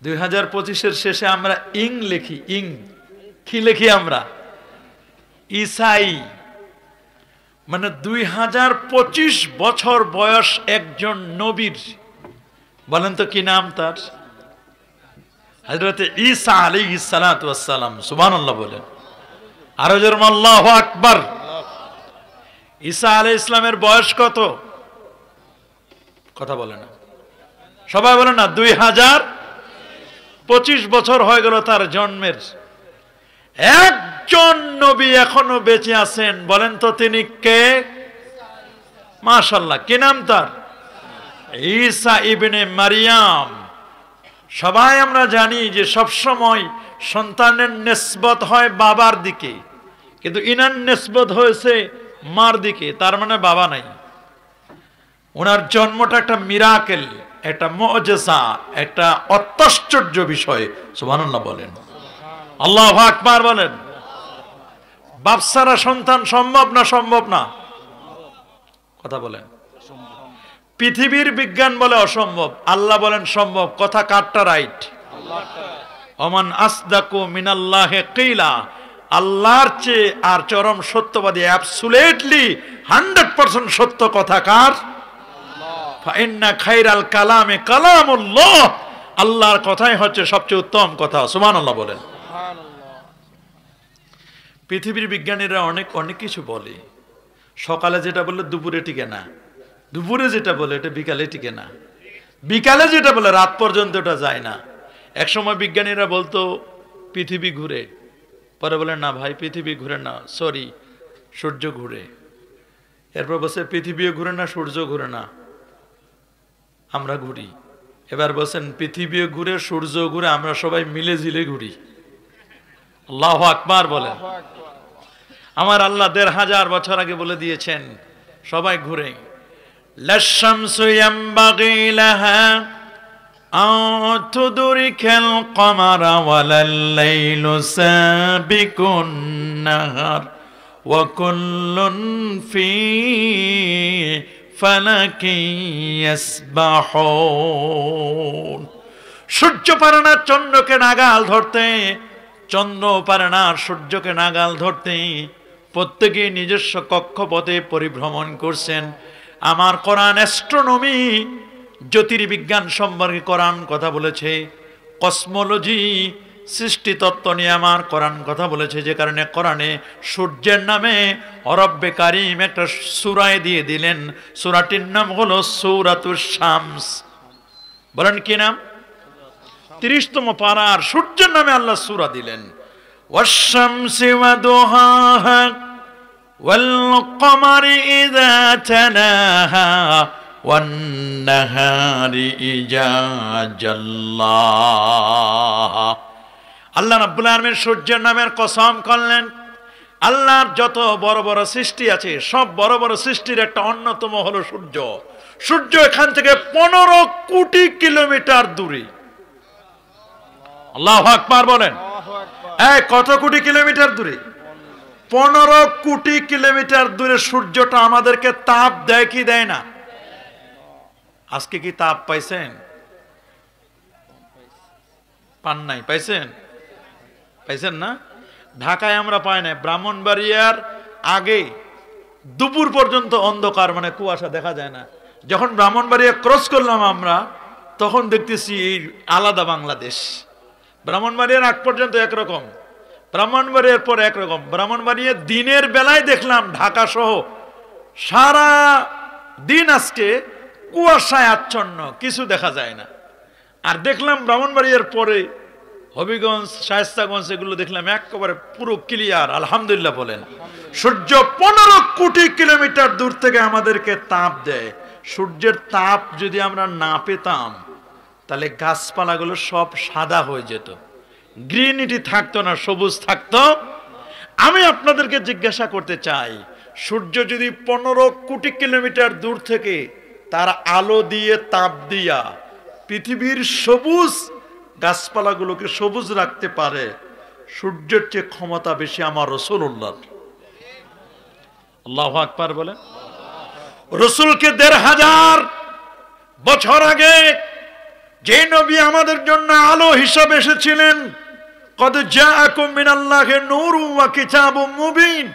2025-এর শেষে আমরা ইং লিখি। ইং কি লিখি আমরা? ঈসাই। মানে 2025 বছর বয়স একজন নবীর। বলেন তো কি নাম তার? হযরত ঈসা আলাইহিস সালাতু ওয়াস সালাম। সুবহানাল্লাহ বলেন। আরো জোরে আল্লাহু আকবার। ঈসা আলাইহিস সালামের বয়স কত? কথা বলে না সবাই, বলে না। 2025 বছর হয়ে গেল তার জন্মের। একজন নবী এখনো বেঁচে আছেন, বলেন তো তিনি কে? মাশাআল্লাহ, কি নাম তার? ঈসা ইবনে মারিয়াম। সবাই আমরা জানি যে সবসময় সন্তানের নিসবত হয় বাবার দিকে, কিন্তু ইনার নিসবত হয়েছে মার দিকে, তার মানে বাবা নাই। ওনার জন্মটা একটা মিরাকেল, একটা মুআজিজা, একটা অত্যাশ্চর্য বিষয়। সুবহানাল্লাহ বলেন, আল্লাহু আকবার বলেন। বাপ ছাড়া সন্তান সম্ভব না? সম্ভব না? কথা বলেন। পৃথিবীর বিজ্ঞান বলে অসম্ভব, আল্লাহ বলেন সম্ভব। কথা কারটা রাইট? ওমান আসদাকু মিনাল্লাহি কিলা। আল্লাহর চেয়ে আর চরম সত্যবাদী, অ্যাবসলিউটলি 100% সত্য কথা কার? ফাইন্না খাইরাল কালামে কালামুল্লাহ। আল্লাহর কথাই হচ্ছে সবচেয়ে উত্তম কথা। সুবহানাল্লাহ বলেন। পৃথিবীর বিজ্ঞানীরা অনেক অনেক কিছু বলে। সকালে যেটা বললে দুপুরে টিকে না, দুপুরে যেটা বলে এটা বিকালে টিকে না, বিকালে যেটা বলে রাত পর্যন্ত ওটা যায় না। একসময় বিজ্ঞানীরা বলতো পৃথিবী ঘুরে, পরে বলে না ভাই পৃথিবী ঘুরে না, সরি সূর্য ঘুরে। এরপর বলছে পৃথিবীও ঘুরে না, সূর্য ঘুরে না, আমরা ঘুরি। এবার বলছেন পৃথিবীও ঘুরে, সূর্য ঘুরে, আমরা সবাই মিলে ঝিলে ঘুরি। আল্লাহু আকবার বলেন। আমার আল্লাহ ১৫০০ বছর আগে বলে দিয়েছেন সবাই ঘুরে। লাশ-শামসু ইয়ামবাগি লাহা আন তুদরিকাল কমারা ওয়ালাল লাইলু সাবিকুন নাহার ওয়া কুল্লুন ফি ফালাকি ইয়াসবাহুন। সূর্য পারে না চন্দ্রকে নাগাল ধরতে, চন্দ্র পারে না সূর্যকে নাগাল ধরতে। প্রত্যেকে নিজস্ব কক্ষপথে পরিভ্রমণ করছেন। আমার কোরআন অ্যাস্ট্রোনমি, জ্যোতির্বিজ্ঞান সম্পর্কে কোরআন কথা বলেছে। কসমোলজি, সৃষ্টিতত্ত্ব নিয়ে আমার কোরআন কথা বলেছে। যে কারণে কোরআনে সূর্যের নামে রব্বে কারিম একটা সূরা দিয়ে দিলেন। সূরাটির নাম হলো সূরাতুশ শামস। বলেন কি নাম? 30তম পারার সূর্যের নামে আল্লাহ সূরা দিলেন। ওয়াশ-শামসি ওয়া দুহাহা ওয়াল কমারি ইযা তালাহা ওয়ান নাহারি ইযা জাল্লাহা। আল্লাহ রাব্বুল আলামিন সূর্যের নামের কসম করলেন। আল্লাহর যত বড় বড় সৃষ্টি আছে, সব বড় বড় সৃষ্টির একটা অন্যতম হলো সূর্য। সূর্য এখান থেকে 15 কোটি কিলোমিটার দূরে। আল্লাহু আকবার বলেন। কত কোটি কিলোমিটার দূরে? 15 কোটি কিলোমিটার দূরে সূর্যটা আমাদেরকে তাপ দেয় কি দেয় না? আজকে কি তাপ পাইছেন? পান নাই? পাইছেন? পাইছেন না? ঢাকায় আমরা পাই না। ব্রাহ্মণবাড়িয়ার আগে দুপুর পর্যন্ত অন্ধকার, মানে কুয়াশা দেখা যায় না। যখন ব্রাহ্মণবাড়িয়া ক্রস করলাম আমরা, তখন দেখতেছি আলাদা বাংলাদেশ। ব্রাহ্মণবাড়িয়ার আগ পর্যন্ত একরকম, ব্রাহ্মণবাড়িয়ার পর একরকম। ব্রাহ্মণবাড়িয়া দিনের বেলায় দেখলাম ঢাকা সহ সারা দিন আজকে কুয়াশায় আচ্ছন্ন, কিছু দেখা যায় না। আর দেখলাম ব্রাহ্মণবাড়িয়ার পরে হবিগঞ্জ, শায়েস্তাগঞ্জ, এগুলো দেখলাম একেবারে পুরো ক্লিয়ার। আলহামদুলিল্লাহ বলেন। সূর্য 15 কোটি কিলোমিটার দূর থেকে আমাদেরকে তাপ দেয়। সূর্যের তাপ যদি আমরা না পেতাম, তাহলে গাছপালাগুলো সব সাদা হয়ে যেত, গ্রিনিটি থাকতো না, সবুজ থাকতো। আমি আপনাদেরকে জিজ্ঞাসা করতে চাই, সূর্য যদি 15 কোটি কিলোমিটার দূর থেকে তার আলো দিয়ে, তাপ দিয়া পৃথিবীর সবুজ গাছপালাগুলোকে সবুজ রাখতে পারে, সূর্যের চেয়ে ক্ষমতা বেশি আমার রাসূলুল্লাহর। আল্লাহু আকবার বলে। রাসূলকে ১৫০০ বছর আগে যে নবী আমাদের জন্য আলো হিসাবে এসেছিলেন, কদ জাআকুম মিনাল্লাহি নূরুন ওয়া কিতাবুম মুবিন,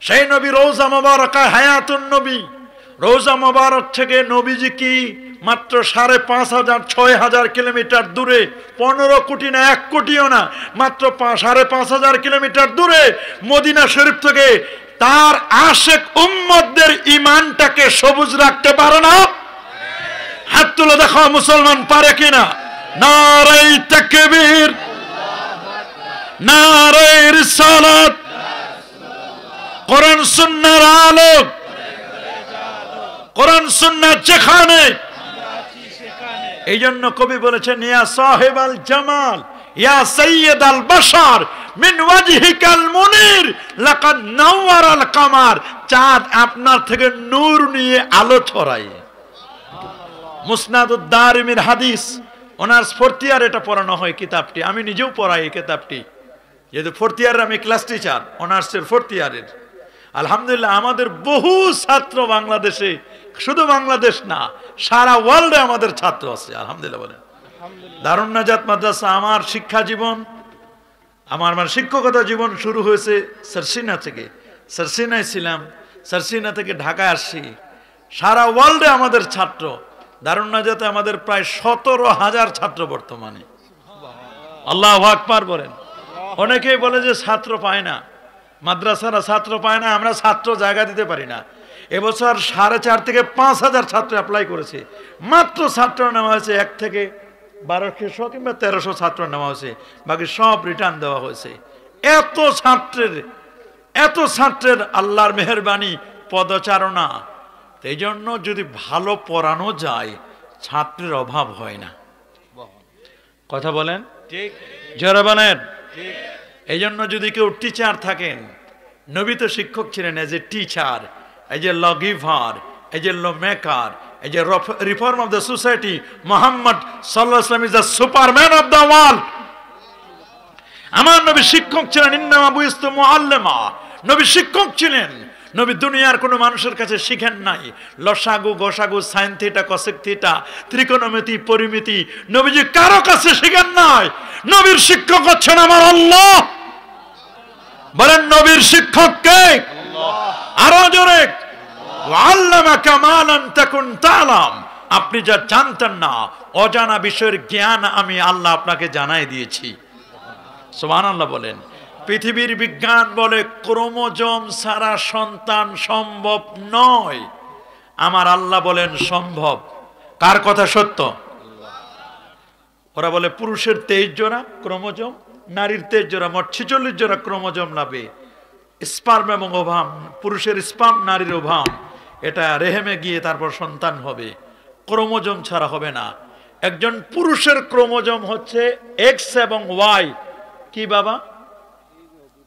সেই নবী রওজা মুবারাকা হায়াতুন নবী। রওজা মুবারক থেকে নবীজি কি মাত্র 5,500 6,000 কিলোমিটার দূরে, 15 কোটি না 1 কোটিও না, মাত্র 5,500 কিলোমিটার দূরে মদিনা শরীফ থেকে তার আশেক উম্মতদের ঈমানটাকে সবুজ রাখতে পারে না? হাত তুলে দেখো মুসলমান পারে কিনা। নারে তাকবীর, নারে রিসালাত, কোরআন সুন্নাহর আলো, কোরআন সুন্নাহ যেখানে। এই জন্য কবি বলেছেন, ইয়া সাহেবাল জামাল ইয়া সাইয়্যিদাল বাশার মিন ওয়াজহিকাল মুনির লাকাদ নাওয়ারাল কামার। চাঁদ আপনার থেকে নূর নিয়ে আলো ছড়ায়। মুসনাদুদ দারিমির হাদিস, অনার্স 4th ইয়ার এটা পড়ানো হয় কিতাবটি। আমি নিজেও পড়াই এই কিতাবটি, যেহেতু 4th ইয়ারের আমি ক্লাস টিচার, অনার্সের 4th ইয়ারের। আলহামদুলিল্লাহ আমাদের বহু ছাত্র বাংলাদেশে, শুধু বাংলাদেশ না সারা ওয়ার্ল্ডে আমাদের ছাত্র আছে আলহামদুলিল্লাহ বলেন। দারুন নাজাত মাদ্রাসা আমার শিক্ষা জীবন, আমার শিক্ষকতা জীবন শুরু হয়েছে সারসিনা থেকে। সারসিনায় ছিলাম, সারসিনা থেকে ঢাকায় আসছি। সারা ওয়ার্ল্ডে আমাদের ছাত্র। দারুন নাজাতে আমাদের প্রায় 17,000 ছাত্র বর্তমানে। আল্লাহু আকবার বলেন। অনেকেই বলে যে ছাত্র পায় না, মাদ্রাসারা ছাত্র পায় না, আমরা ছাত্র জায়গা দিতে পারি না। এবছর 4,500 থেকে 5,000 ছাত্র অ্যাপ্লাই করেছে। মাত্র ছাত্র নেওয়া হয়েছে 1 থেকে 1200 কিংবা 1300 ছাত্র নেওয়া হয়েছে, বাকি সব রিটার্ন দেওয়া হয়েছে। এত ছাত্রের আল্লাহর মেহেরবানি, পদচারণা। এই জন্য যদি ভালো পড়ানো যায় ছাত্রের অভাব হয় না। কথা বলেন ঠিক, জোরে বলেন ঠিক। এই জন্য যদি কেউ টিচার থাকেন, নবী তো শিক্ষক ছিলেন, as a teacher, as a law giver, as a law maker, as a reform of the society, Muhammad সাল্লাল্লাহু আলাইহি ওয়াসাল্লাম is the superman of the world. আমার নবী শিক্ষক ছিলেন, ইন্নামা বুইসতু মুআল্লিমা। নবী শিক্ষক ছিলেন। নবী দুনিয়ার কোনো মানুষের কাছে শিখেন নাই লসাগু, গোসাগু, সাইন থিটা, কসেক থিটা, ত্রিকোণমিতি, পরিমিতি। নবীজি কারো কাছে শিখেন নাই। নবীর শিক্ষক হচ্ছেন আমার আল্লাহ। বলেন নবীর শিক্ষক কে? আরো জোরে, ওয়াল্লামাকা মা লাম তাকুন তা'লাম। আপনি যা জানতেন না, অজানা বিষয়ের জ্ঞান আমি আল্লাহ আপনাকে জানাই দিয়েছি। সুবহানাল্লাহ বলেন। পৃথিবীর বিজ্ঞান বলে ক্রোমোজোম ছাড়া সন্তান সম্ভব নয়। আমার আল্লাহ বলেন সম্ভব। কার কথা সত্য? ওরা বলে পুরুষের 23 জোড়া ক্রোমোজোম, নারীর 23 জোড়া, মোট 46 জোড়া ক্রোমোজোম লাগবে। স্পার্ম এবং ওভাম, পুরুষের স্পার্ম, নারীর ওভাম, এটা রেহেমে গিয়ে তারপর সন্তান হবে। ক্রোমোজোম ছাড়া হবে না। একজন পুরুষের ক্রোমোজোম হচ্ছে এক্স এবং ওয়াই। কি বাবা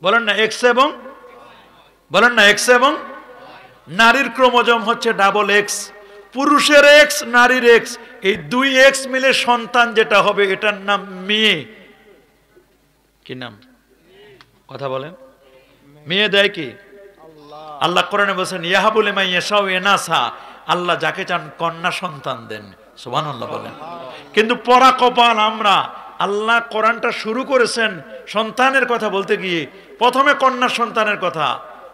বলেন না? এক্স এবং, বলেন না এক্স এবং। নারীর ক্রোমোজোম হচ্ছে ডাবল এক্স। পুরুষের এক্স, নারীর এক্স, এই 2 এক্স মিলে সন্তান যেটা হবে এটার নাম মেয়ে। কি নাম? কথা বলেন। মেয়ে দেয় কি? আল্লাহ কোরআনে বলেছেন ইয়াহাবু লিমান ইয়াশাউ ইনাসা। আল্লাহ যাকে চান কন্যা সন্তান দেন। সুবহানাল্লাহ বলেন। কিন্তু পরা কপাল আমরা। আল্লাহ কোরআনটা শুরু করেছেন সন্তানের কথা বলতে গিয়ে প্রথমে কন্যা সন্তানের কথা।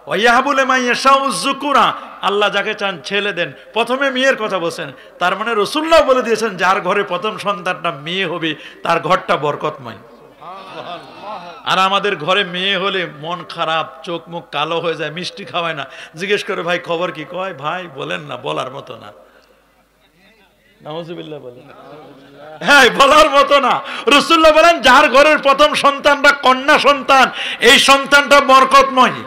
ওয়াইয়াহাবু লিমান ইয়াশাউ যুকুরা, আল্লাহ যাকে চান ছেলে দেন। প্রথমে মেয়ের কথা বলছেন। তার মানে রাসূলুল্লাহ বলে দিয়েছেন যার ঘরে প্রথম সন্তানটা মেয়ে হবে তার ঘরটা বরকতময়। আর আমাদের ঘরে মেয়ে হলে মন খারাপ, চোখ মুখ কালো হয়ে যায়, মিষ্টি খাওয়ায় না। জিজ্ঞেস করে ভাই খবর কি? কয় ভাই বলেন না, বলার মতো না। নাউজুবিল্লাহ বলেন। হ্যাঁ, বলার মতো না। রাসূলুল্লাহ বলেন যার ঘরের প্রথম সন্তানটা কন্যা সন্তান, এই সন্তানটা বরকতময়।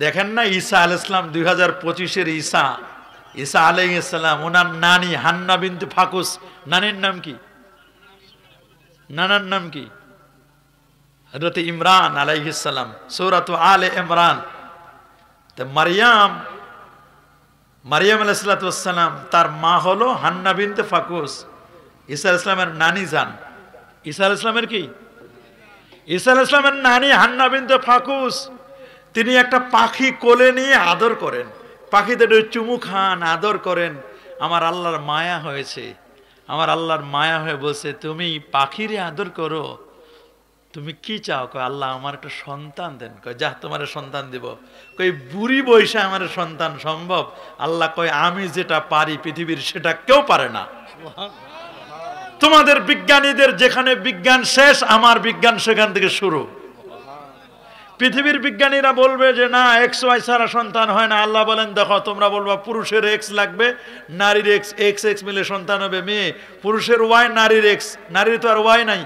দেখেন না ঈসা আলাইহিস সালাম, 2025-এর ঈসা আলাইহিস সালাম, ওনার নানি হান্না বিনতে ফাকুস। নানির নাম কি? নানার নাম কি? হযরত ইমরান আলাইহিস সালাম, সূরাত আলে ইমরান। তো মারইয়াম আলাইহিস সালাম, তার মা হলো হান্না বিনতে ফাকুস। ঈসা আলাইহিস সালামের নানি যান। ঈসা আলাইহিস সালামের কি? ঈসা আলাইহিস সালামের নানি হান্না বিনতে ফাকুস। তিনি একটা পাখি কোলে নিয়ে আদর করেন, পাখিদের চুমু খান, আদর করেন। আমার আল্লাহর মায়া হয়েছে, আমার আল্লাহর মায়া হয়ে বলছে তুমি পাখিরে আদর করো, তুমি কি চাও? কয় আল্লাহ আমার একটা সন্তান দেন। কয় যা তোমার সন্তান দিব। কই বুড়ি বয়সে আমার সন্তান সম্ভব? আল্লাহ কয় আমি যেটা পারি পৃথিবীর সেটা কেউ পারে না। তোমাদের বিজ্ঞানীদের যেখানে বিজ্ঞান শেষ, আমার বিজ্ঞান সেখান থেকে শুরু। পৃথিবীর বিজ্ঞানীরা বলবে যে না এক্স ওয়াই ছাড়া সন্তান হয় না। আল্লাহ বলেন দেখো তোমরা বলবা পুরুষের এক্স লাগবে, নারীর এক্স, এক্স এক্স মিলে সন্তান হবে মেয়ে। পুরুষের ওয়াই, নারীর এক্স, নারীর তো আর ওয়াই নাই,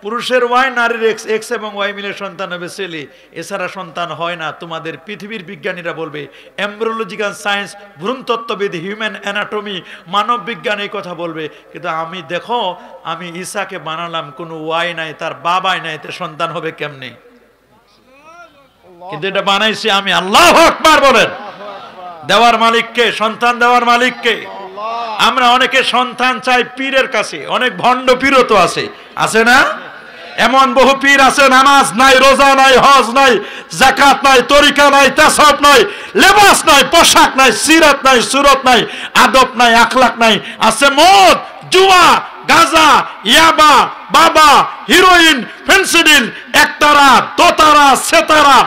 পুরুষের ওয়াই নারীর এক্স, এক্স এবং ওয়াই মিলে সন্তান হবে ছেলে, এছাড়া সন্তান হয় না। তোমাদের পৃথিবীর বিজ্ঞানীরা বলবে, এমব্রিওলজিক্যাল সায়েন্স, ভ্রূণতত্ত্ববিদ, হিউম্যান অ্যানাটমি, মানব বিজ্ঞান এই কথা বলবে। কিন্তু আমি দেখো আমি ঈসাকে বানালাম, কোনো ওয়াই নাই, তার বাবাই নাই, তে সন্তান হবে কেমনে? কিন্তু এটা বানাইছি আমি। আল্লাহু আকবার বলেন। দেওয়ার মালিককে, সন্তান দেওয়ার মালিককে। আমরা অনেকে সন্তান চাই পীরের কাছে, অনেক ভণ্ড পীরও তো আছে, আছে না? এমন বহু পীর আছে নামাজ নাই, রোজা নাই, হজ নাই, যাকাত নাই, তরিকা নাই, তাসাউফ নাই, লেবাস নাই, পোশাক নাই, সিরাত নাই, সুরত নাই, আদব নাই, আখলাক নাই। আছে মদ, জুয়া, গাঁজা, ইয়াবা, বাবা, হিরোইন, ফেন্সিডিল, একতারা, দোতারা, সেতারা,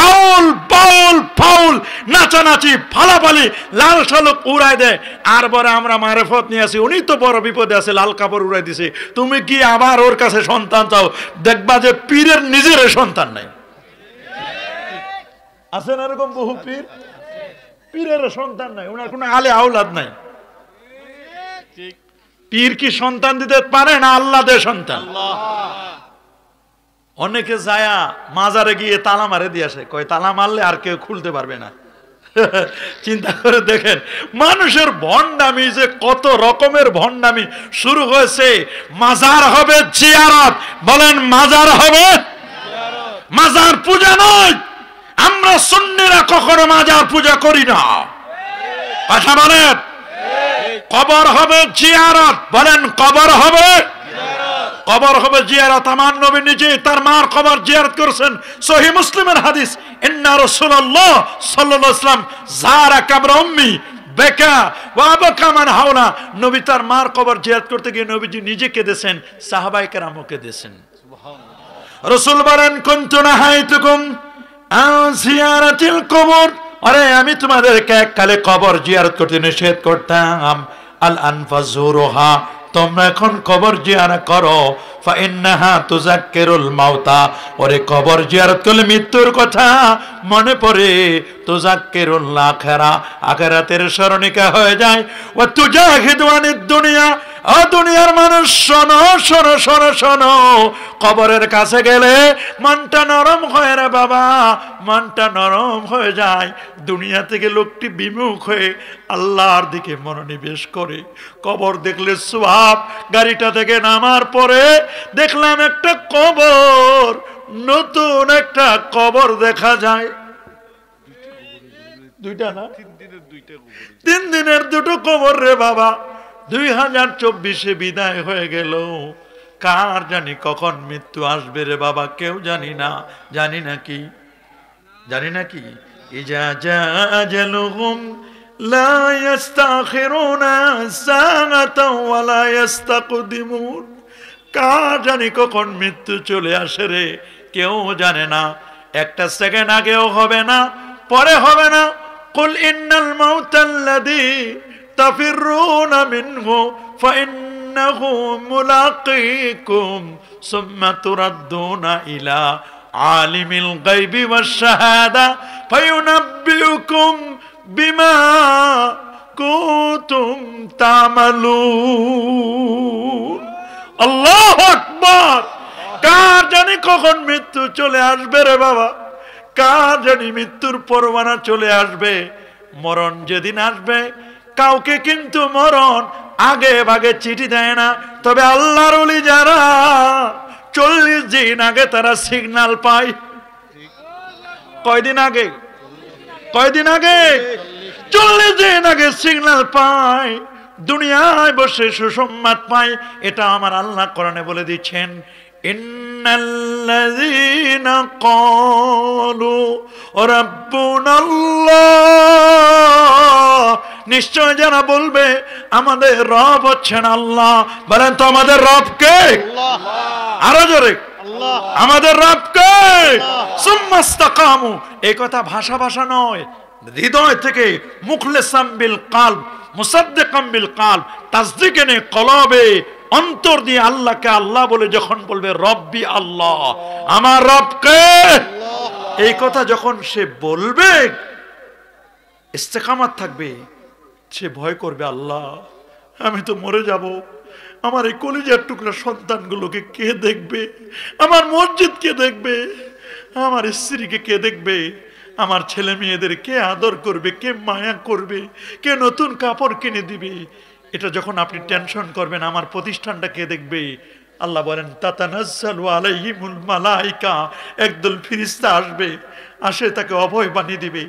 আউল বাউল ফাউল, নাচানাচি, ফালাফালি, লাল শালুক উড়াই দেয়। আর বলে আমরা মারেফত নিয়ে আসি, উনি তো বড় বিপদে আছে, লাল কাপড় উড়াই দিছে, তুমি কি আবার ওর কাছে সন্তান চাও? দেখবা যে পীরের নিজের সন্তান নাই। আছে না এরকম বহু পীর? পীরের সন্তান নাই, ওনার কোনো আলে আওলাদ নাই। পীর কি সন্তান দিতে পারে না? আল্লাহ দেয় সন্তান। অনেকে যায়া মাজারে গিয়ে তালা মারে দিয়ে আসে, কয় তালা মারলে আর কেউ খুলতে পারবে না। চিন্তা করে দেখেন মানুষের ভণ্ডামি যে কত রকমের ভণ্ডামি শুরু হয়েছে। মাজার হবে জিয়ারত, বলেন মাজার হবে, মাজার পূজা নয়। আমরা সুন্নিরা কখনো মাজার পূজা করি না, কথা বলেন। কবর হবে জিয়ারত, বলেন কবর হবে, কবর হবে জিয়ারত। আমার নবী নিজে তার মার কবর জিয়ারত করেছেন, সহিহ মুসলিমের হাদিস। ইন্না রাসূলুল্লাহ সাল্লাল্লাহু আলাইহি ওয়াসাল্লাম যারা কবর উম্মি বেকা ওয়া বাকা মান হাওলা। নবী তার মার কবর জিয়ারত করতে গিয়ে নবীজি নিজে কেঁদেছেন, সাহাবায়ে কেরামও কেঁদেছেন। সুবহানাল্লাহ। রাসূল বলেন কুনতু নাহাইতুকুম আন জিয়ারাতিল কবর, আরে আমি তোমাদেরকে এককালে কবর জিয়ারত করতে নিষেধ করতাম। আল আনফাজুরুহা, তোমরা এখন কবর জিয়ারত করো। ফাইন্নাহা তুযাক্কিরুল মাউতা, ওরে কবর জিয়ারত করলে মৃত্যুর কথা মনে পড়ে। তুযাক্কিরুল আখিরা, আখিরাতের স্মরণিকা হয়ে যায়। ওয়া তুজাহিদু আনিদ দুনিয়া, ও দুনিয়ার মানুষ শোনো শোনো শোনো শোনো, কবরের কাছে গেলে মনটা নরম হয় রে বাবা, মনটা নরম হয়ে যায়। দুনিয়া থেকে লোকটি বিমুখ হয়ে আল্লাহর দিকে মনোনিবেশ করে। কবর দেখলে সওয়াব। গাড়িটা থেকে নামার পরে দেখলাম একটা কবর, নতুন একটা কবর দেখা যায়। দুইটা না, 3 দিনের দুটো কবর রে বাবা। 2024 বিদায় হয়ে গেল, কার জানি কখন মৃত্যু আসবে রে বাবা, কেউ জানি না। জানি নাকি, জানি নাকি? ইজা জাআজালুহুম লা ইস্তাখিরুনা সাআতাও ওয়া লা ইস্তাকদিমুন। কার জানি কখন মৃত্যু চলে আসে রে, কেউ জানে না। একটা সেকেন্ড আগেও হবে না, পরে হবে না। কুল ইন্নাল মাউতাল্লাযী তাফিরুনা মিনহু ফাইন্নাহু মুলাকীকুম সুম্মা তুরাদ্দুনা ইলা আলিমিল গায়বি ওয়াশ শাহাদা ফায়ুনাব্বিউকুম বিমা কুনতুম তা'মালুন। আল্লাহু আকবার। কার জানি কখন মৃত্যু চলে আসবে রে বাবা, কার জানি মৃত্যুর পরোয়ানা চলে আসবে। মরণ যেদিন আসবে, কাউকে কিন্তু মরণ আগে ভাগে চিঠি দেয় না। তবে আল্লাহর ওলি যারা 40 দিন আগে তারা সিগন্যাল পায়। কয়দিন আগে? কয়দিন আগে? 40 দিন আগে সিগন্যাল পায়। দুনিয়ায় বসে সুসংবাদ পায়। এটা আমার আল্লাহ কোরআনে বলে দিচ্ছেন, ইন্নাল্লাযীনা ক্বালু রাব্বুনাল্লাহ, নিশ্চয় যারা বলবে আমাদের রব হচ্ছেন আল্লাহ। বলেন তো আমাদের রব কে? আরো জোরে, আমাদের রব কে? সুম্মাস্তাকামু, এই কথা ভাষা ভাষা নয়, হৃদয় থেকে মুখলিসাম বিল কলব মুসাদ্দিকাম বিল কলব, তাসদিকানে কলবে, অন্তর দিয়ে আল্লাহকে আল্লাহ বলে যখন বলবে রব্বি আল্লাহ, আমার রব কে, এই কথা যখন সে বলবে, ইস্তেকামাত থাকবে, সে ভয় করবে আল্লাহ আমি তো মরে যাব, আমার এই কলিজার টুকরা সন্তানগুলোকে কে দেখবে, আমার মসজিদ কে দেখবে, আমার স্ত্রীকে কে দেখবে, আমার ছেলে মেয়েদের কে আদর করবে, কে মায়া করবে, কে নতুন কাপড় কিনে দিবে। এটা যখন আপনি টেনশন করবেন আমার প্রতিষ্ঠানটা কে দেখবে, আল্লাহ বলেন তাতানাজ্জালু আলাইহিমুল মালাইকা, একদল ফেরেশতা আসবে, আসে তাকে অভয় বানিয়ে দিবে,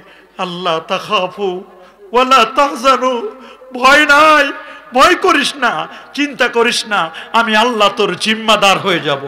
আল্লাহ তাখাফু ওয়ালা তাহজানু, ভয় নাই, ভয় করিস না, চিন্তা করিস না, আমি আল্লাহ তোর জিম্মাদার হয়ে যাব।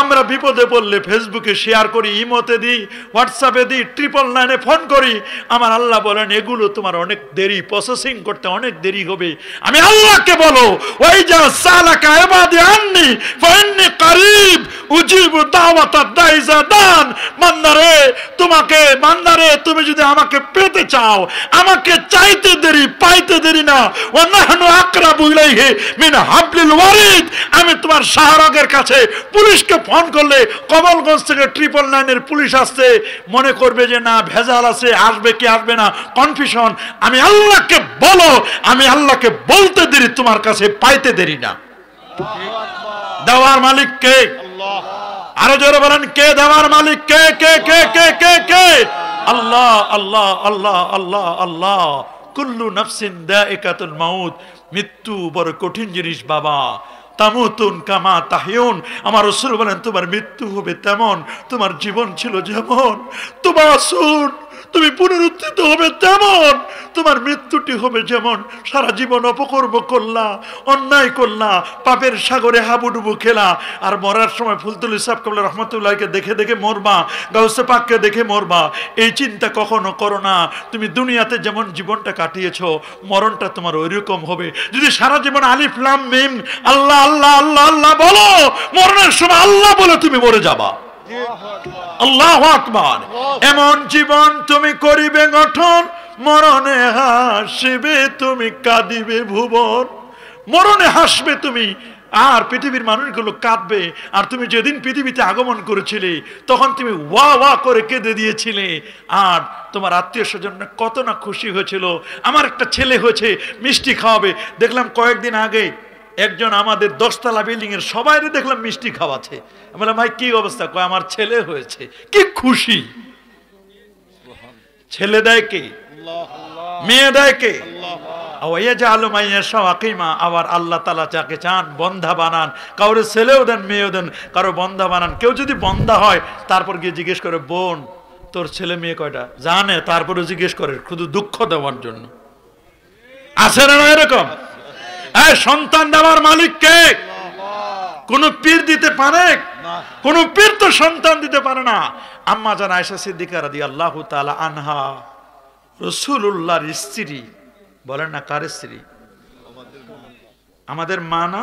আমরা বিপদে পড়লে ফেসবুকে শেয়ার করি, ইমোতে দিই, হোয়াটসঅ্যাপে দিই, 999-এ ফোন করি, আমার আল্লাহ বলেন এগুলো তোমার অনেক দেরি, প্রসেসিং করতে অনেক দেরি হবে। আমি আল্লাহকে বলো ওয়াইজা সালাকা ইবাদি আন্নি ফাইন্নী কারীব উজিবু দাওয়াতাদ দাঈ ইযা দান, বান্দারে তোমাকে, বান্দারে তুমি যদি আমাকে পেতে চাও, আমাকে চাইতে দেরি পাইতে দেরি না, ওয়া নাহনু আকরাবু ইলাইহি মিন হাবলিল ওয়ারিদ, আমি তোমার শাহরগের কাছে পুলিশকে ফোন করলে কমলগঞ্জ থেকে 999-এর পুলিশ আসছে, মনে করবে যে না ভেজাল আছে, আসবে কি আসবে না কনফিউশন। আমি আল্লাহকে বলো, আমি আল্লাহকে বলতে দেরি তোমার কাছে পাইতে দেরি না। দেওয়ার মালিক কে? আরো জোরে বলেন কে দেওয়ার মালিক কে? কে কে কে কে কে? আল্লাহ আল্লাহ আল্লাহ আল্লাহ আল্লাহ। কুল্লু নাফসিন দায়িকাতুল মাউত, মৃত্যু বড় কঠিন জিনিস বাবা। তামুতুন কামা তাহিয়ুন, আমার রাসূল বলেন তোমার মৃত্যু হবে তেমন, তোমার জীবন ছিল যেমন, তোমার আসুন তুমি পুনরুত্থিত হবে তেমন, তোমার মৃত্যুটি হবে যেমন। সারা জীবন অপকর্ম করলা, অন্যায় করলা, পাপের সাগরে হাবুডুবু খেলা, আর মরার সময় ফুলতুল ইসলাম কাবলা রহমতুল্লাহকে দেখে দেখে মরবা, গাউসে পাককে দেখে মরবা, এই চিন্তা কখনো করো না। তুমি দুনিয়াতে যেমন জীবনটা কাটিয়েছো, মরণটা তোমার ওইরকম হবে। যদি সারা জীবন আলিফ লাম মিম আল্লাহ আল্লাহ আল্লাহ আল্লাহ বলো, মরণের সময় আল্লাহ বলে তুমি মরে যাবা। আল্লাহু আকবার। এমন জীবন তুমি করিবে গঠন, মরণে হাসিবে তুমি, কাঁদিবে ভুবন। মরণে হাসবে তুমি, আর পৃথিবীর মানুষগুলো কাঁদবে। আর তুমি যেদিন পৃথিবীতে আগমন করেছিলে তখন তুমি ওয়া ওয়া করে কেঁদে দিয়েছিলে, আর তোমার আত্মীয় স্বজন কত না খুশি হয়েছিল, আমার একটা ছেলে হয়েছে, মিষ্টি খাওয়াবে। দেখলাম কয়েকদিন আগে একজন আমাদের 10তলা বিল্ডিং এর সবাই দেখলাম মিষ্টি খাওয়াচ্ছে। আমি বললাম ভাই কি অবস্থা? কয় আমার ছেলে হয়েছে। কি খুশি! ছেলে দেয় কে? মেয়ে দেয় কে? আবার আল্লাহ তাআলা যাকে চান বন্ধা বানান, কারো ছেলেও দেন মেয়েও দেন, কারো বন্ধা বানান। কেউ যদি বন্ধা হয় তারপর গিয়ে জিজ্ঞেস করে বোন তোর ছেলে মেয়ে কয়টা, জানে, তারপরে জিজ্ঞেস করে শুধু দুঃখ দেওয়ার জন্য। আছে না এরকম? সন্তান দেওয়ার মালিক কে? কোন পীর দিতে পারে? কোন পীর তো সন্তান দিতে পারে না। আম্মা জান আয়েশা সিদ্দিকা রাদিয়াল্লাহু তাআলা আনহা রাসূলুল্লাহর স্ত্রী, বলেন না কার স্ত্রী? আমাদের মা না?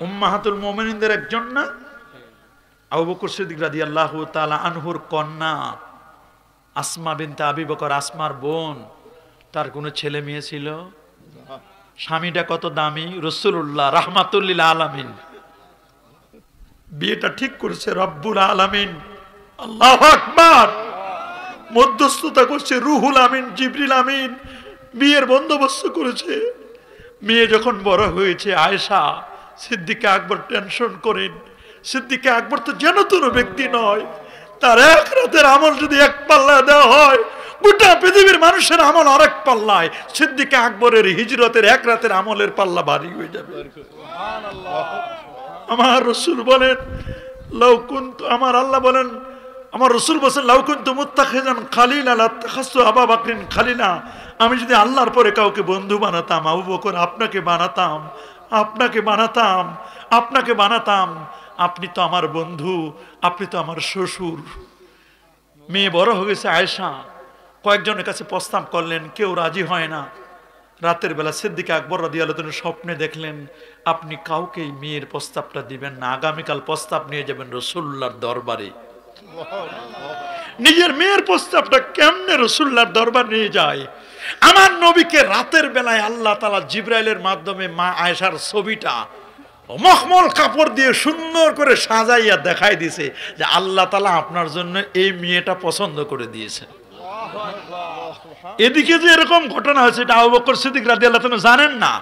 উম্মাহাতুল মুমিনিনদের একজন না? আবু বকর সিদ্দিক রাদিয়াল্লাহু তাআলা আনহুর কন্যা আসমা বিনতে আবি বকর, আসমার বোন। তার কোনো ছেলে মেয়ে ছিল? স্বামীটা কত দামি, রাসূলুল্লাহ রাহমাতুল লিল আলামিন। বিয়েটা ঠিক করেছে রব্বুল আলামিন। আল্লাহু আকবার। মধ্যস্থতা করছে রুহুল আমিন, জিবরিল আমিন, বিয়ের বন্দোবস্ত করেছে। মেয়ে যখন বড় হয়েছে, আয়েশা সিদ্দিকা আকবর টেনশন করেন। সিদ্দিকা আকবর তো যেন তোর ব্যক্তি নয়, তার এক রাতের আমল যদি এক পাল্লা দেওয়া হয়, গোটা পৃথিবীর মানুষের আমল আরেক পাল্লায়। সিদ্দিকা আকবরের হিজরতের এক রাতের আমলের পাল্লা ভারী হয়ে যাবে। আমার রাসূল বলেন লাউ কুনতু, আমার আল্লাহ বলেন, আমার রাসূল বলেন লাউ কুনতু মুত্তাখিযান খালিলা লাত্তাখাসতু আবু বকরিন খালিলা, আমি যদি আল্লাহর পরে কাউকে বন্ধু বানাতাম আবু বকর আপনাকে বানাতাম, আপনাকে বানাতাম, আপনাকে বানাতাম। আপনি তো আমার বন্ধু, আপনি তো আমার শ্বশুর। মেয়ে বড় হয়ে গেছে আয়েশা, কয়েকজনের কাছে প্রস্তাব করলেন, কেউ রাজি হয় না। রাতের বেলা সিদ্দিক আকবর রাদিয়াল্লাহু তাআলা স্বপ্নে দেখলেন আপনি কাউকেই মেয়ের প্রস্তাবটা দিবেন না, আগামীকাল প্রস্তাব নিয়ে যাবেন রাসূলুল্লাহর দরবারে। নিজের মেয়ের প্রস্তাবটা কেমনে রাসূলুল্লাহর দরবার নিয়ে যায়? আমার নবীকে রাতের বেলায় আল্লাহ তাআলা জিবরাইলের মাধ্যমে মা আয়েশার ছবিটা মখমল কাপড় দিয়ে সুন্দর করে সাজাইয়া দেখাই দিয়েছে যে আল্লাহ তাআলা আপনার জন্য এই মেয়েটা পছন্দ করে দিয়েছে। এদিকে যে এরকম ঘটনা হয়েছে এটা আবু বকর সিদ্দিক রাদিয়াল্লাহু তাআলা জানেন না।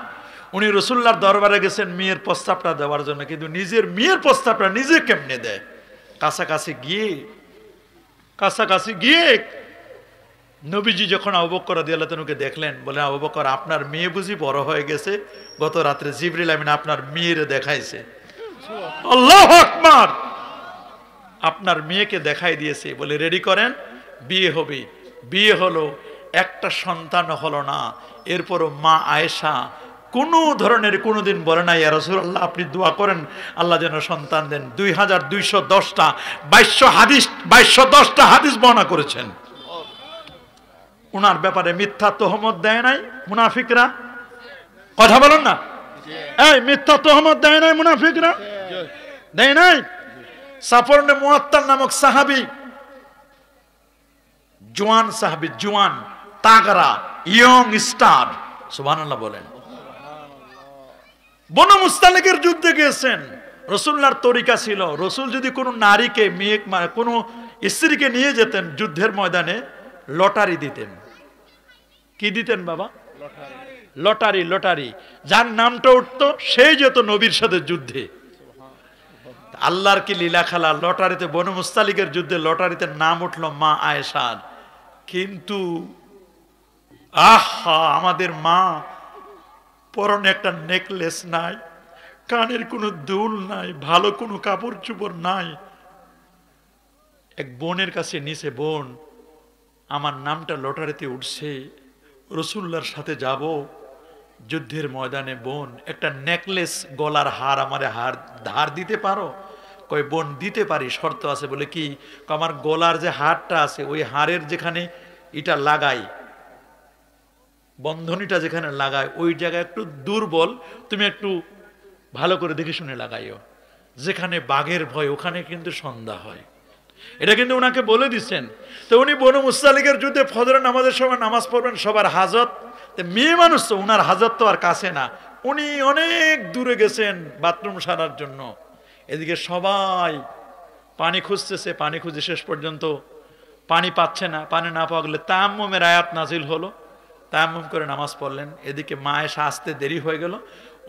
উনি রাসূলুল্লাহর দরবারে গেছেন মেয়ের প্রস্তাবটা দেওয়ার জন্য, কিন্তু নিজের মেয়ের প্রস্তাবটা নিজে কেমনে দেয়? কাছাকাছি গিয়ে নবীজি যখন আবু বকর রাদিয়াল্লাহু তাআলাকে দেখলেন, বলেন আবু বকর আপনার মেয়ে বুঝি বড় হয়ে গেছে? গত রাত্রে জিবরিল আমিন আপনার মেয়েরে দেখাইছে। আল্লাহু আকবার! আপনার মেয়েকে দেখাই দিয়েছে, বলে রেডি করেন, বিয়ে হবে। বিয়ে হলো, একটা সন্তান হলো না। এরপরও মা আয়েশা কোনো ধরনের কোনোদিন বলে না ইয়া রাসূলুল্লাহ আপনি দোয়া করেন আল্লাহ যেন সন্তান দেন। 2210টা 2210টা হাদিস বর্ণনা করেছেন। উনার ব্যাপারে মিথ্যা তহমত দেয় নাই মুনাফিকরা। কথা বলেন না, এই মিথ্যা তহমত দেয় নাই মুনাফিকরা? দেয় নাই? সাফর ইবনে মুআত্তাল নামক সাহাবী, জওয়ান সাহাবী, জওয়ান তাগড়া ইয়ং স্টার, সুবহানাল্লাহ বলেন। বনু মুস্তালিকের যুদ্ধে গিয়েছেন। রাসূলুল্লাহর তরিকা ছিল, রাসূল যদি কোনো নারীকে মেয়ে কোনো স্ত্রীকে নিয়ে যেতেন যুদ্ধের ময়দানে লটারি দিতেন। কি দিতেন বাবা? লটারি। লটারি যার নামটা উঠতো সেই যেত নবীর সাথে যুদ্ধে। আল্লাহর কি লীলা খেলা! লটারিতে বনু মুস্তালিকের যুদ্ধে লটারিতে নাম উঠলো মা আয়েশার। কিন্তু আহা, আমাদের মা পরনে একটা নেকলেস নাই, কানের কোনো দুল নাই, ভালো কোনো কাপড় চোপড় নাই। এক বোনের কাছে নিচে, বোন আমার নামটা লটারিতে উঠছে, রাসূলুল্লাহর সাথে যাব যুদ্ধের ময়দানে, বোন একটা নেকলেস গলার হার আমারে ধার দিতে পারো? কই বোন দিতে পারি, শর্ত আছে। বলে কি? আমার গলার যে হারটা আছে ওই হারের যেখানে এটা লাগাই, বন্ধনীটা যেখানে লাগায় ওই জায়গায় একটু দুর্বল, তুমি একটু ভালো করে দেখে শুনে লাগাইও। যেখানে বাঘের ভয় ওখানে কিন্তু সন্ধ্যা হয়। এটা কিন্তু ওনাকে বলে দিচ্ছেন। তো উনি বনু মুস্তালিকের যুদ্ধে ফজরের নামাজের সময় নামাজ পড়বেন, সবার হাজত। মেয়ে মানুষ তো, উনার হাজত তো আর কাছে না, উনি অনেক দূরে গেছেন বাথরুম সারার জন্য। এদিকে সবাই পানি খুঁজতেছে, পানি খুঁজে শেষ পর্যন্ত পানি পাচ্ছে না। পানি না পাওয়া গেলে তায়াম্মুমের আয়াত নাজিল হলো, তায়াম্মুম করে নামাজ পড়লেন। এদিকে মা এসে আসতে দেরি হয়ে গেল।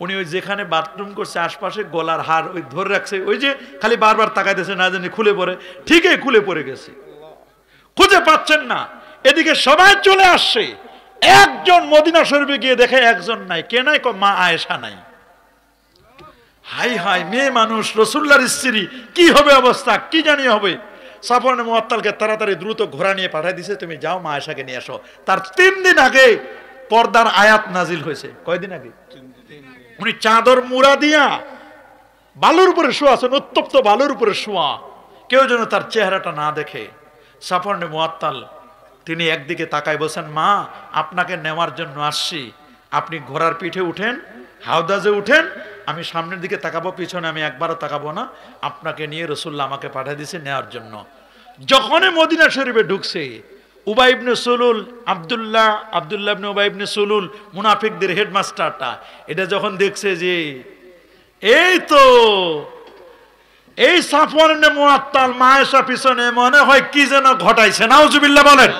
উনি ওই যেখানে বাথরুম করছে আশপাশে গলার হার ওই ধরে রাখছে, ওই যে খালি বারবার তাকাইতেছে না জানি খুলে পড়ে, ঠিকই খুলে পড়ে গেছে, খুঁজে পাচ্ছেন না। এদিকে সবাই চলে আসছে, একজন মদিনা শরীফে গিয়ে দেখে একজন নাই। কে নাই? মা আয়েশা নাই। হাই হাই, মেয়ে মানুষ, রাসূলুল্লাহর স্ত্রী, কি হবে অবস্থা, কি জানি হবে। সাফর ইবনে মুআত্তালকে তাড়াতাড়ি দ্রুত ঘোড়া নিয়ে পাঠিয়ে দিয়েছে, তুমি যাও মা আয়েশাকে নিয়ে আসো। তার 3 দিন আগে পর্দার আয়াত নাজিল হয়েছে। কয়দিন আগে? উনি চাদর মুড়া দিয়া বালুর উপরে শোয়া আছেন, উত্তপ্ত বালুর উপরে শোয়া, কেউ যেন তার চেহারাটা না দেখে। সাফর ইবনে মুআত্তাল তিনি একদিকে তাকায় বলছেন, মা আপনাকে নেওয়ার জন্য আসছি, আপনি ঘোড়ার পিঠে উঠেন, হাওদাজে উঠেন, আমি সামনের দিকে তাকাবো, পিছনে আমি একবারও তাকাবো না। আপনাকে নিয়ে রাসূলুল্লাহ আমাকে পাঠিয়ে দিয়েছে নেওয়ার জন্য। যখনই মদিনা শরীফে ঢুকছে, উবাই ইবনে সুলুল, আব্দুল্লাহ ইবনে উবাই ইবনে সুলুল, মুনাফিকদের হেডমাস্টারটা, এটা যখন দেখছে যে এই তো এই সাফওয়ান ইবনে মুআত্তাল মা আয়েশা পিছনে মনে হয় কি যেন ঘটাইছে। নাউজুবিল্লাহ বলেন।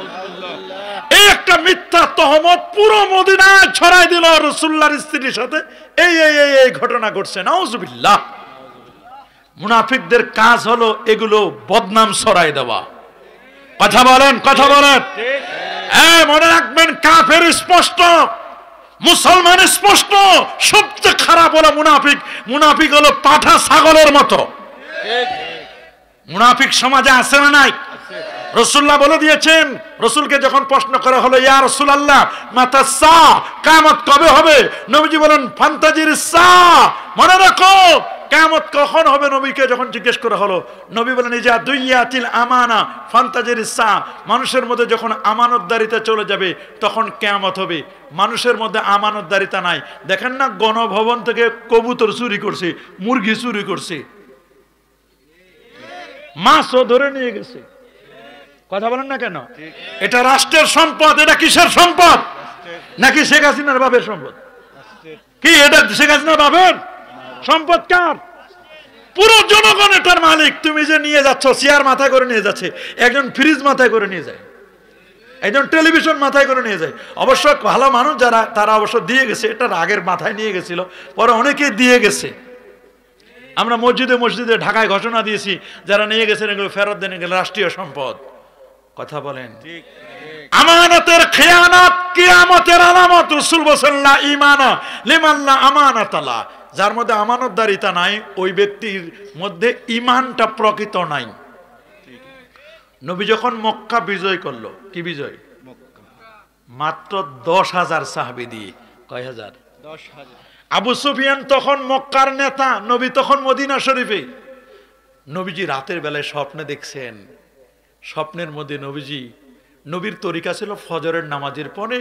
এই একটা মিথ্যা তহমত পুরো মদিনায় ছড়াই দিল রাসূলুল্লাহর স্ত্রীর সাথে, এই ঘটনা ঘটছে। নাউজুবিল্লাহ। মুনাফিকদের কাজ হলো এগুলো বদনাম ছড়াই দেওয়া। কথা বলেন, কথা বলেন। মনে রাখবেন, কাফের স্পষ্ট, মুসলমান স্পষ্ট, সবচেয়ে খারাপ হলো মুনাফিক। মুনাফিক হলো পাঠা ছাগলের মতো। মুনাফিক সমাজে আছে না নাই? রাসূলুল্লাহ বলে দিয়েছেন। রাসূলকে যখন প্রশ্ন করা হলো, ইয়া রাসূলুল্লাহ মাতা সা, কিয়ামত কবে হবে? নবীজি বলেন ফান্তাজির সা, মনে রাখো কিয়ামত কখন হবে নবীকে যখন জিজ্ঞেস করা হলো, নবী বলেন ইজা দুইয়াতিল আমানা ফান্তাজিরিস সা, মানুষের মধ্যে যখন আমানতদারিতা চলে যাবে তখন কিয়ামত হবে। মানুষের মধ্যে আমানতদারিতা নাই। দেখেন না গণভবন থেকে কবুতর চুরি করছে, মুরগি চুরি করছে, মাছও ধরে নিয়ে গেছে। কথা বলেন না কেন? এটা রাষ্ট্রের সম্পদ। এটা কিসের সম্পদ? নাকি শেখ হাসিনার বাপের সম্পদ? কি এটা শেখ হাসিনার বাপের সম্পদ? কার? পুরো জনগণ এটার মালিক। তুমি যে নিয়ে যাচ্ছ, চেয়ার মাথায় করে নিয়ে যাচ্ছে, একজন ফ্রিজ মাথায় করে নিয়ে যায়, একজন টেলিভিশন মাথায় করে নিয়ে যায়। অবশ্য ভালো মানুষ যারা, তারা অবশ্য দিয়ে গেছে, এটা আগের মাথায় নিয়ে গেছিল, পরে অনেকেই দিয়ে গেছে। আমরা মসজিদে মসজিদে ঢাকায় ঘোষণা দিয়েছি, যারা নিয়ে গেছেন এগুলো ফেরত দেন, এগুলো রাষ্ট্রীয় সম্পদ। কথা বলেন। আমানতের খেয়ানত কিয়ামতের আলামত। রাসূল বলেছেন লা ঈমানা লিমান লা আমানাতা লা, যার মধ্যে আমানতদারিতা নাই ওই ব্যক্তির মধ্যে ঈমানটা প্রকৃত নাই। নবী যখন মক্কা বিজয় করলো, কি বিজয়? মাত্র 10,000 সাহাবী দিয়ে। কয় হাজার? 10,000। আবু সুফিয়ান তখন মক্কার নেতা, নবী তখন মদিনা শরীফে। নবীজি রাতের বেলায় স্বপ্নে দেখছেন, স্বপ্নের মধ্যে নবীর তরিকা ছিল ফজরের নামাজের পরে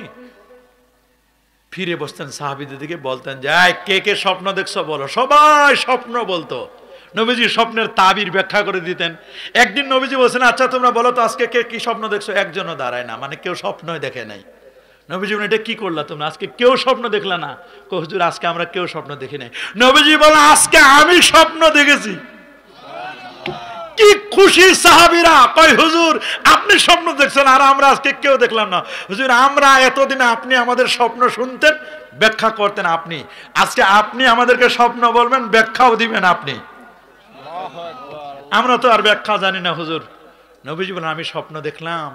ফিরে বসতেন, সাহাবীদের দিকে বলতেন যে কে কে স্বপ্ন দেখছো বলো। সবাই স্বপ্ন বলতো। নবীজি স্বপ্নের তাবির ব্যাখ্যা করে দিতেন। একদিন নবীজি বলছেন আচ্ছা তোমরা বলো তো আজকে কে কি স্বপ্ন দেখছো? একজনও দাঁড়ায় না, মানে কেউ স্বপ্নই দেখে নাই। নবীজি বলেন এটা কি করলা তোমরা, আজকে কেউ স্বপ্ন দেখলা না? হুজুর আজকে আমরা কেউ স্বপ্ন দেখি নাই। নবীজি বলেন আজকে আমি স্বপ্ন দেখেছি। কি খুশি সাহাবীরা। কয় হুজুর আপনি স্বপ্ন দেখছেন আর আমরা আজকে কেউ দেখলাম না। হুজুর আমরা এতদিনে আপনি আমাদের স্বপ্ন শুনতেন, ব্যাখ্যা করতেন আপনি, আজকে আপনি আমাদেরকে স্বপ্ন বলবেন, ব্যাখ্যাও দিবেন আপনি। আমরা তো আর ব্যাখ্যা জানি না হুজুর। নবীজি বলেন আমি স্বপ্ন দেখলাম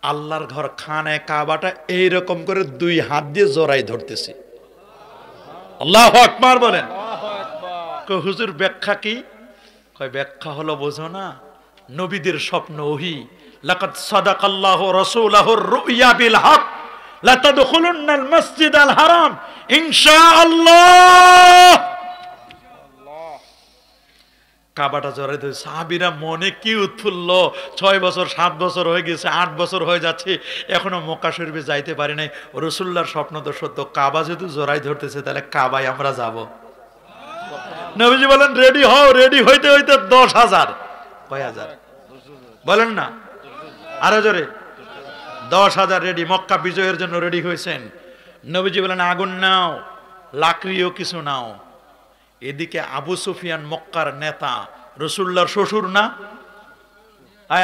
আল্লাহর ঘর খানায় কাবাটা এইরকম করে 2 হাত দিয়ে জড়াই ধরতেছি। আল্লাহু আকবার বলেন। কয় হুজুর ব্যাখ্যা কি? কয় ব্যাখ্যা হলো বোঝো না, নবীদের স্বপ্ন ওহী। লাকাদ সাদাকাল্লাহু রাসূলাহুর রুইয়া বিল হক লা তাদখুলুন্নাল মাসজিদাল হারাম ইনশাআল্লাহ। কাবাটা জড়াই ধরে সাহাবীরা মনে কি উৎফুল্ল। 6 বছর 7 বছর হয়ে গেছে, 8 বছর হয়ে যাচ্ছে, এখনো মক্কা শরীফে যাইতে পারি নাই। রাসূলুল্লাহর স্বপ্ন তো সত্য, কাবা যেহেতু জড়াই ধরতেছে তাহলে কাবায় আমরা যাব। নবীজি বলেন রেডি হও। রেডি হইতে হইতে 10,000। কয় হাজার বলেন না? আরো জোরে। 10,000 রেডি, মক্কা বিজয়ের জন্য রেডি হয়েছেন। নবীজি বলেন আগুন নাও, লাকড়িও কিছু নাও। এদিকে আবু সুফিয়ান মক্কার নেতা, রাসূলুল্লাহর শ্বশুর না?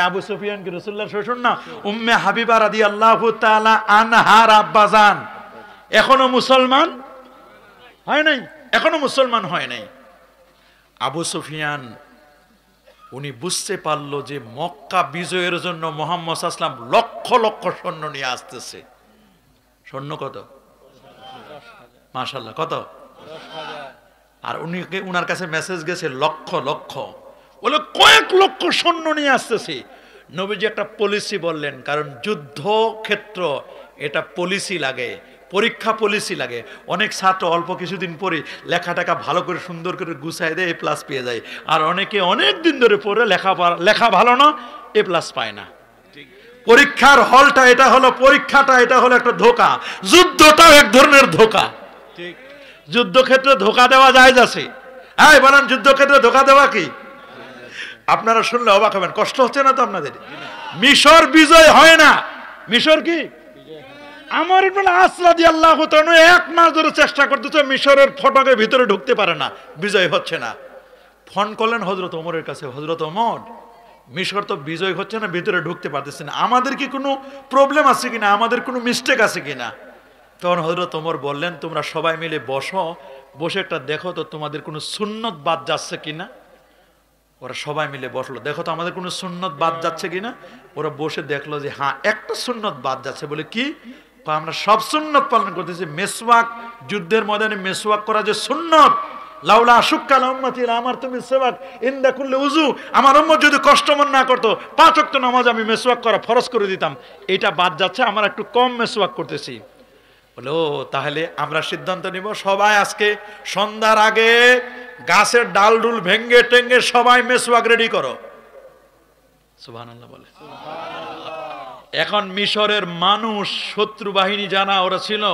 আবু সুফিয়ান কি রাসূলুল্লাহর শ্বশুর না? উম্মে হাবিবা রাদিয়াল্লাহু তাআলা আনহার আব্বাজান। এখনো মুসলমান হয় নাই, এখনো মুসলমান হয় নাই। আবু সুফিয়ান উনি বুঝতে পারলো যে মক্কা বিজয়ের জন্য মুহাম্মদ সাল্লাল্লাহু আলাইহি ওয়াসাল্লাম লক্ষ লক্ষ সৈন্য নিয়ে আসতেছে। সৈন্য কত? মাশাআল্লাহ কত? 10,000। আর উনার কাছে মেসেজ গেছে লক্ষ লক্ষ, বলে কয়েক লক্ষ সৈন্য নিয়ে আসতেছে। নবীজি একটা পলিসি বললেন, কারণ যুদ্ধ ক্ষেত্র এটা পলিসি লাগে, পরীক্ষা পলিসি লাগে। অনেক ছাত্র অল্প কিছুদিন পরে লেখাটাকে ভালো করে সুন্দর করে গুছাই দেয়, A+ পেয়ে যায়। আর অনেকে অনেক দিন ধরে পড়ে লেখা ভালো না, A+ পায় না। পরীক্ষার হলটা এটা হলো, পরীক্ষাটা এটা হলো একটা ধোঁকা। যুদ্ধটাও এক ধরনের ধোঁকা। ঠিক, যুদ্ধক্ষেত্রে ধোঁকা দেওয়া যায় আছে। হ্যাঁ বলেন যুদ্ধক্ষেত্রে ধোঁকা দেওয়া কি? আপনারা শুনলে অবাক হবেন। কষ্ট হচ্ছে না তো আপনাদের? মিশর বিজয় হয় না। মিশর কি? আমার রাদিয়াল্লাহু তাআলা 1 মাস ধরে চেষ্টা করতেছে, মিশরের ফটকের ভিতরে ঢুকতে পারে না, বিজয় হচ্ছে না। ফোন করলেন হযরত ওমরের কাছে, হযরত ওমর মিশর তো বিজয় হচ্ছে না, ভিতরে ঢুকতে পারতেছে না, আমাদের কি কোনো প্রবলেম আছে কিনা, আমাদের কোনো মিস্টেক আছে কিনা? তখন হযরত ওমর বললেন তোমরা সবাই মিলে বসো, বসে একটা দেখো তো তোমাদের কোনো সুন্নত বাদ যাচ্ছে কিনা। ওরা সবাই মিলে বসলো, দেখো তো আমাদের কোনো সুন্নত বাদ যাচ্ছে কিনা। ওরা বসে দেখলো যে হ্যাঁ একটা সুন্নত বাদ যাচ্ছে। বলে কি? আমরা সব সুন্নত পালন করতেছি। মেসওয়াক, যুদ্ধের ময়দানে মেসওয়াক করা যে সুন্নত, লাউলা আশুক্কাল উম্মতি লামারতু বিসওয়াক ইনদা কুল্লি উযু, আমার উম্মত যদি কষ্ট মন না করতো 5 ওয়াক্ত নামাজ আমি মেসওয়াক করা ফরজ করে দিতাম, এটা বাদ যাচ্ছে, আমরা একটু কম মেসওয়াক করতেছি। বলো তাহলে আমরা সিদ্ধান্ত নিব সবাই আজকে সন্ধ্যার আগে গাছের ডাল ডুল ভেঙ্গে টেঙ্গে সবাই মেসওয়াক রেডি করো, সুবহানাল্লাহ বলে। এখন মিশরের মানুষ, শত্রু বাহিনী জানা ওরা ছিল,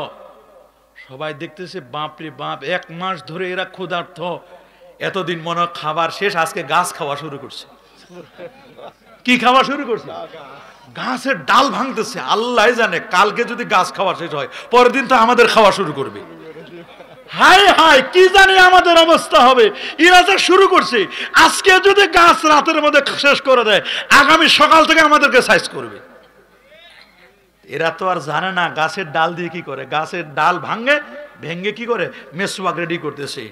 সবাই দেখতেছে বাপরে বাপ, 1 মাস ধরে এরা ক্ষুধার্ত, এতদিন মনে হয় খাবার শেষ, আজকে গাছ খাওয়া শুরু করছে। কি খাওয়া শুরু করছে? গাছের ডাল ভাঙতেছে। আল্লাহ জানে কালকে যদি গাছ খাওয়া শেষ হয়, পরের দিন তো আমাদের খাওয়া শুরু করবে। হায় হায়, কি জানি আমাদের অবস্থা হবে। এরা যা শুরু করছে, আজকে যদি গাছ রাতের মধ্যে শেষ করে দেয়, আগামী সকাল থেকে আমাদেরকে সাইজ করবে। এরা তো আর জানে না গাছের ডাল দিয়ে কি করে। গাছের ডাল ভেঙ্গে কি করে মেসওয়াক রেডি করতেছে।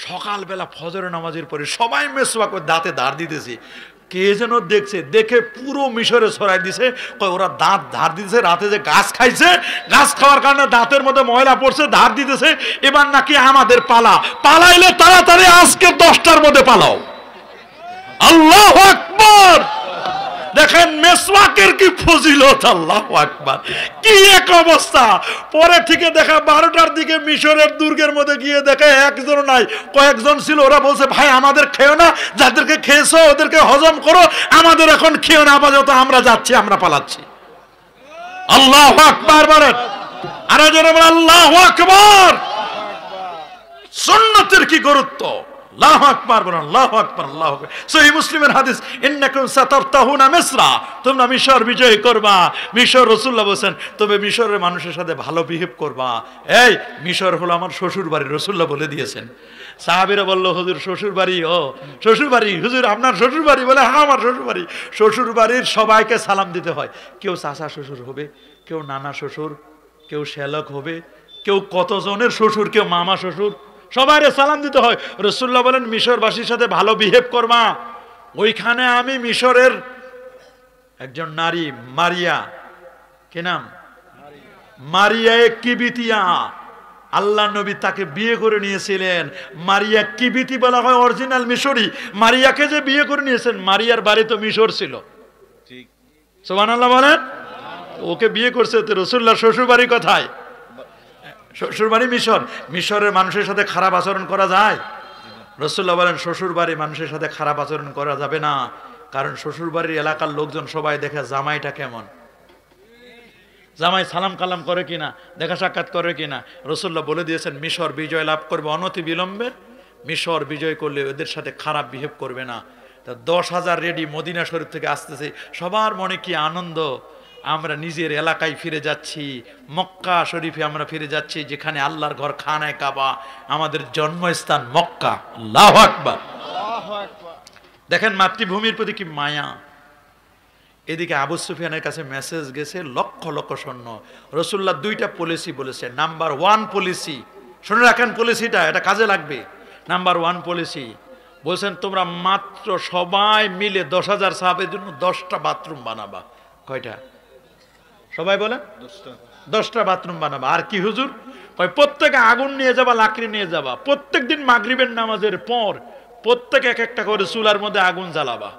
সকালবেলা ফজরের নামাজের পরে সবাই মেসওয়াক দাঁতে ধার দিতেছে। কে যেন দেখছে, দেখে পুরো মিশরে ছড়াই দিছে, ওরা দাঁত ধার দিতেছে। রাতে যে গাছ খাইছে, গাছ খাওয়ার কারণে দাঁতের মধ্যে ময়লা পড়ছে, ধার দিতেছে। এবার নাকি আমাদের পালা, পালাইলে তাড়াতাড়ি আজকে 10টার মধ্যে পালাও। আল্লাহু আকবার। দেখেন মেসওয়াকের কি ফজিলত, আল্লাহু আকবার, কি এক অবস্থা। পরে থেকে দেখা 12টার দিকে মিশরের দুর্গের মধ্যে গিয়ে দেখে একজন নাই, কয়েকজন ছিল। ওরা বলছে ভাই আমাদের খেও না, যাদেরকে খেয়েছো ওদেরকে হজম করো, আমাদের এখন খেও না, আপাতত আমরা যাচ্ছি, আমরা পালাচ্ছি। আল্লাহু আকবার বলেন, আরে জোরে বলেন আল্লাহু আকবার। সুন্নাতের কি গুরুত্ব, আল্লাহু আকবার বলেন, আল্লাহু আকবার, আল্লাহু আকবার। সহিহ মুসলিমের হাদিস, ইন্নাকুম সাতারতাহুনা মিসরা, তোমরা মিশর বিজয় করবা। মিশর, রাসূলুল্লাহ বলেন, তবে মিশরের মানুষের সাথে ভালো বিহেভ করবা। এই মিশর হলো আমার শ্বশুর বাড়ি, রাসূলুল্লাহ বলে দিয়েছেন। সাহাবীরা বলল হুজুর শ্বশুর বাড়ি, ও শ্বশুর বাড়ি, হুজুর আপনার শ্বশুর বাড়ি? বলে হ্যাঁ আমার শ্বশুর বাড়ি। শ্বশুর বাড়ির সবাইকে সালাম দিতে হয়। কেউ চাচা শ্বশুর হবে, কেউ নানা শ্বশুর, কেউ শ্যালক হবে, কেউ কতজনের শ্বশুর, কেউ মামা শ্বশুর, সবাইরে সালাম দিতে হয়। রাসূলুল্লাহ বলেন মিশরবাসীর সাথে ভালো বিহেভ করবা। ওইখানে আমি মিশরের একজন নারী, মারিয়া, কি নাম? মারিয়া কিবিতিয়া, আল্লাহ নবী তাকে বিয়ে করে নিয়েছিলেন। মারিয়া কিবিতি বলা হয়, অরিজিনাল মিশরি। মারিয়াকে যে বিয়ে করে নিয়েছেন, মারিয়ার বাড়ি তো মিশর ছিল, ঠিক সুবহানাল্লাহ বলেন। ওকে বিয়ে করছে তো রাসূলুল্লাহ শ্বশুর বাড়ি কোথায়? শ্বশুর বাড়ি মিশর। মিশরের মানুষের সাথে খারাপ আচরণ করা যায়? রাসূলুল্লাহ বলেন শ্বশুর বাড়ি মানুষের সাথে খারাপ আচরণ করা যাবে না, কারণ শ্বশুর বাড়ির এলাকার লোকজন সবাই দেখে জামাইটা কেমন, জামাই সালাম কালাম করে কিনা, দেখা সাক্ষাৎ করে কিনা। রাসূলুল্লাহ বলে দিয়েছেন মিশর বিজয় লাভ করবে অনতি বিলম্বে। মিশর বিজয় করলে ওদের সাথে খারাপ বিহেভ করবে না। তা 10,000 রেডি মদিনা শরীফ থেকে আসতেছে। সবার মনে কি আনন্দ, আমরা নিজের এলাকায় ফিরে যাচ্ছি, মক্কা শরীফে আমরা ফিরে যাচ্ছি, যেখানে আল্লাহর ঘর খানায় কাবা, আমাদের জন্মস্থান মক্কা। আল্লাহু আকবার। দেখেন মাতৃভূমির প্রতি কি মায়া। এদিকে আবু সুফিয়ানের কাছে মেসেজ গেছে, লক্ষ লক্ষ সৈন্য। রাসূলুল্লাহ 2টা পলিসি বলেছে। নাম্বার 1 পলিসি, শুনে রাখেন পলিসিটা, এটা কাজে লাগবে। নাম্বার 1 পলিসি বলছেন, তোমরা মাত্র সবাই মিলে 10,000 সাহাবের জন্য 10টা বাথরুম বানাবা। কয়টা? সবাই বলেন 10টা বাথরুম বানাবা। আর কি হুজুর? প্রত্যেকে আগুন নিয়ে যাবা, লাকড়ি নিয়ে যাবা। প্রত্যেকদিন মাগরিবের নামাজের পর প্রত্যেকে এক একটা করে চুলার মধ্যে আগুন জ্বালাবা।